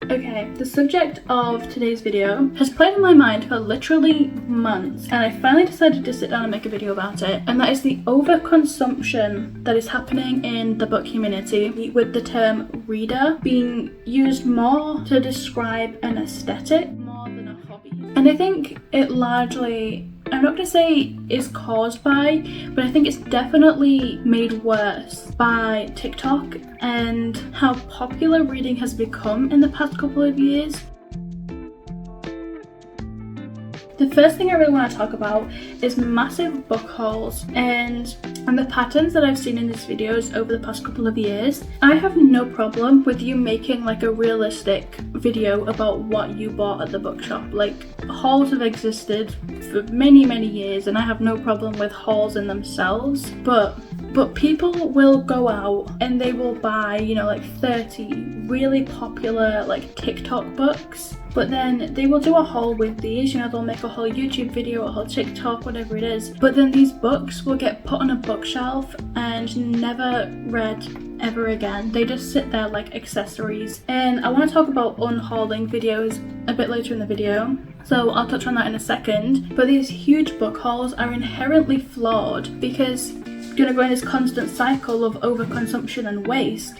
Okay, the subject of today's video has played in my mind for literally months, and I finally decided to sit down and make a video about it, and that is the overconsumption that is happening in the book community, with the term reader being used more to describe an aesthetic more than a hobby. And I think it largely, I'm not going to say is caused by, but I think it's definitely made worse by TikTok and how popular reading has become in the past couple of years. The first thing I really want to talk about is massive book hauls and the patterns that I've seen in these videos over the past couple of years. I have no problem with you making like a realistic video about what you bought at the bookshop. Like, hauls have existed for many years and I have no problem with hauls in themselves, but people will go out and they will buy, you know, like 30 really popular like TikTok books, but then they will do a haul with these, you know, they'll make a whole YouTube video, a whole TikTok, whatever it is, but then these books will get put on a bookshelf and never read ever again. They just sit there like accessories. And I want to talk about unhauling videos a bit later in the video, so I'll touch on that in a second. But these huge book hauls are inherently flawed because you're going to go in this constant cycle of overconsumption and waste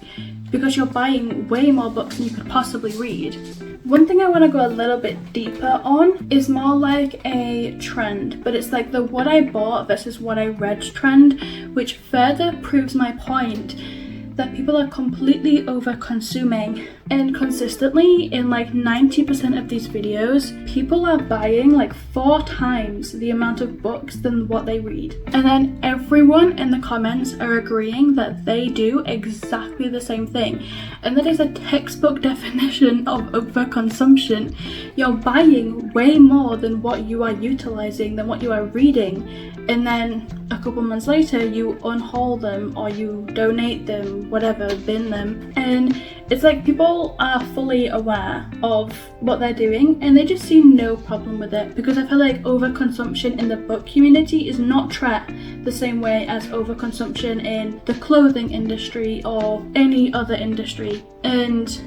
because you're buying way more books than you could possibly read. One thing I want to go a little bit deeper on is more like a trend, but it's like the what I bought versus what I read trend, which further proves my point that people are completely over consuming. And consistently in like 90% of these videos, people are buying like 4 times the amount of books than what they read. And then everyone in the comments are agreeing that they do exactly the same thing. And that is a textbook definition of overconsumption. You're buying way more than what you are utilizing, than what you are reading. And then a couple months later, you unhaul them or you donate them, whatever, bin them. And it's like people are fully aware of what they're doing and they just see no problem with it, because I feel like overconsumption in the book community is not treated the same way as overconsumption in the clothing industry or any other industry. And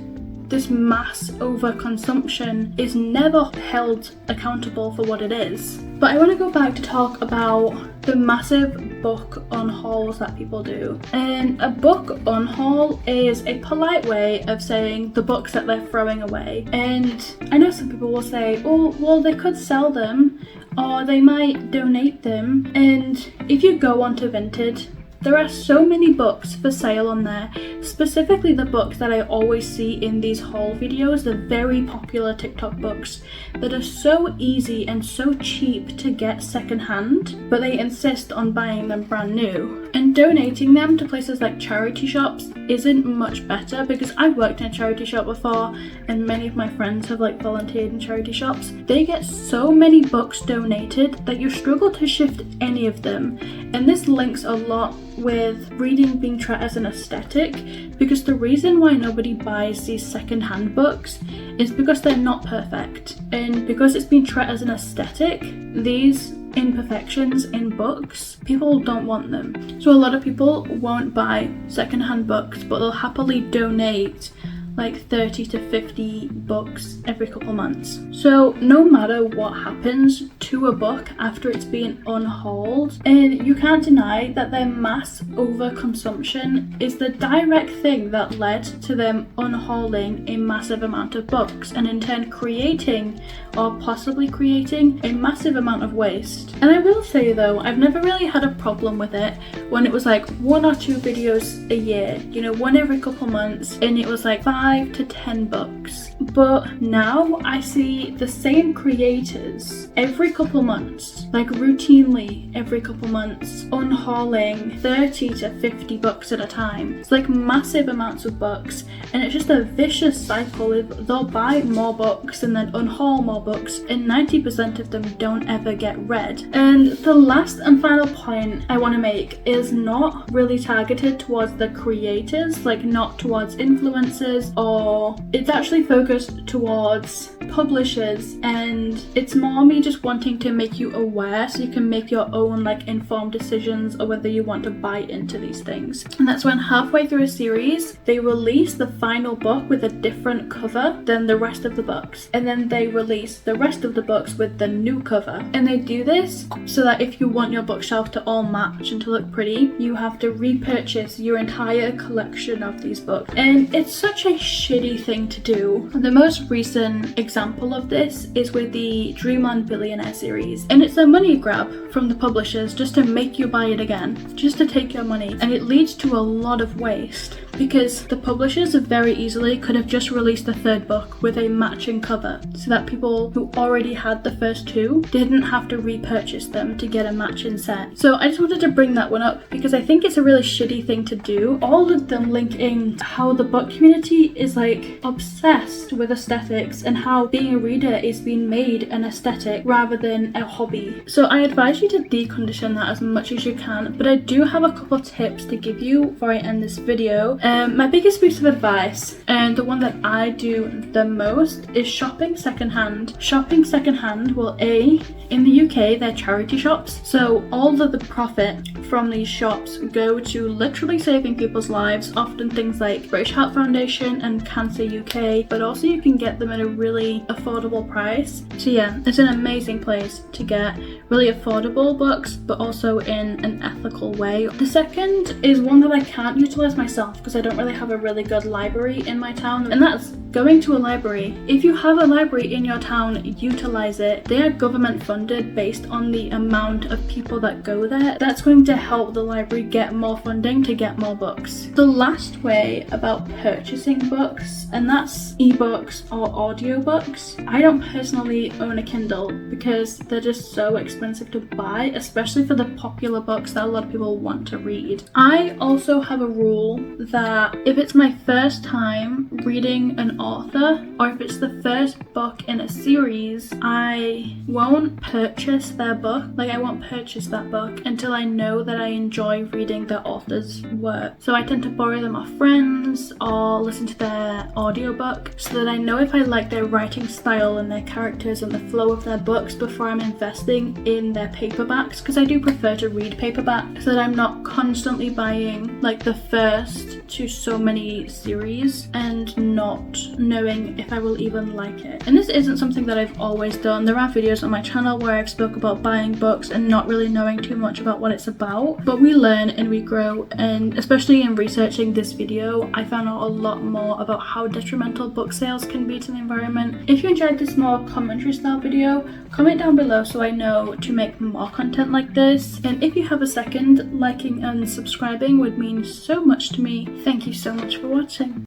this mass overconsumption is never held accountable for what it is. But I want to go back to talk about the massive book unhauls that people do. And a book unhaul is a polite way of saying the books that they're throwing away. And I know some people will say, oh, well, they could sell them or they might donate them. And if you go onto Vinted, there are so many books for sale on there, specifically the books that I always see in these haul videos, the very popular TikTok books that are so easy and so cheap to get secondhand, but they insist on buying them brand new. And donating them to places like charity shops isn't much better, because I've worked in a charity shop before and many of my friends have like volunteered in charity shops. They get so many books donated that you struggle to shift any of them. And this links a lot with reading being treated as an aesthetic, because the reason why nobody buys these second-hand books is because they're not perfect, and because it's been treated as an aesthetic, these imperfections in books, people don't want them. So a lot of people won't buy second-hand books, but they'll happily donate like 30 to 50 books every couple months. So no matter what happens to a book after it's been unhauled, and you can't deny that their mass overconsumption is the direct thing that led to them unhauling a massive amount of books, and in turn creating or possibly creating a massive amount of waste. And I will say though, I've never really had a problem with it when it was like 1 or 2 videos a year, you know, one every couple months, and it was like 5 to 10 books. But now I see the same creators every couple months, like routinely every couple months, unhauling 30 to 50 books at a time. It's like massive amounts of books, and it's just a vicious cycle. They'll buy more books and then unhaul more books, and 90% of them don't ever get read. And the last and final point I want to make is not really targeted towards the creators, like not towards influencers or it's actually focused towards publishers, and it's more me just wanting to make you aware so you can make your own like informed decisions of whether you want to buy into these things. And that's when halfway through a series they release the final book with a different cover than the rest of the books, and then they release the rest of the books with the new cover. And they do this so that if you want your bookshelf to all match and to look pretty, you have to repurchase your entire collection of these books, and it's such a shitty thing to do. The most recent example of this is with the Dreamland Billionaire series, and it's a money grab from the publishers just to make you buy it again, just to take your money, and it leads to a lot of waste because the publishers very easily could have just released the third book with a matching cover so that people who already had the first two didn't have to repurchase them to get a matching set. So I just wanted to bring that one up because I think it's a really shitty thing to do. All of them link in how the book community is like obsessed with aesthetics and how being a reader is being made an aesthetic rather than a hobby. So I advise you to decondition that as much as you can, but I do have a couple tips to give you before I end this video. My biggest piece of advice, and the one that I do the most, is shopping secondhand. Shopping secondhand will in the UK, they're charity shops, so all of the profit from these shops go to literally saving people's lives, often things like British Heart Foundation and Cancer UK, but also you can get them at a really affordable price. So yeah, it's an amazing place to get really affordable books, but also in an ethical way. The second is one that I can't utilize myself because I don't really have a really good library in my town, and that's going to a library. If you have a library in your town, utilize it. They are government funded based on the amount of people that go there. That's going to help the library get more funding to get more books. The last way about purchasing books, and that's ebooks or audiobooks. I don't personally own a Kindle because they're just so expensive to buy, especially for the popular books that a lot of people want to read. I also have a rule that if it's my first time reading an author, or if it's the first book in a series, I won't purchase their book. Like, I won't purchase that book until I know that I enjoy reading the author's work. So I tend to borrow them off friends or listen to their audiobook so that I know if I like their writing style and their characters and the flow of their books before I'm investing in their paperbacks, because I do prefer to read paperback so that I'm not constantly buying like the first to so many series and not knowing if I will even like it. And this isn't something that I've always done. There are videos on my channel where I've spoke about buying books and not really knowing too much about what it's about, but we learn and we grow, and especially in researching this video I found out a lot more about how detrimental book sales can be to the environment. If you enjoyed this more commentary style video, comment down below so I know to make more content like this, and if you have a second, liking and subscribing would mean so much to me. Thank you so much for watching.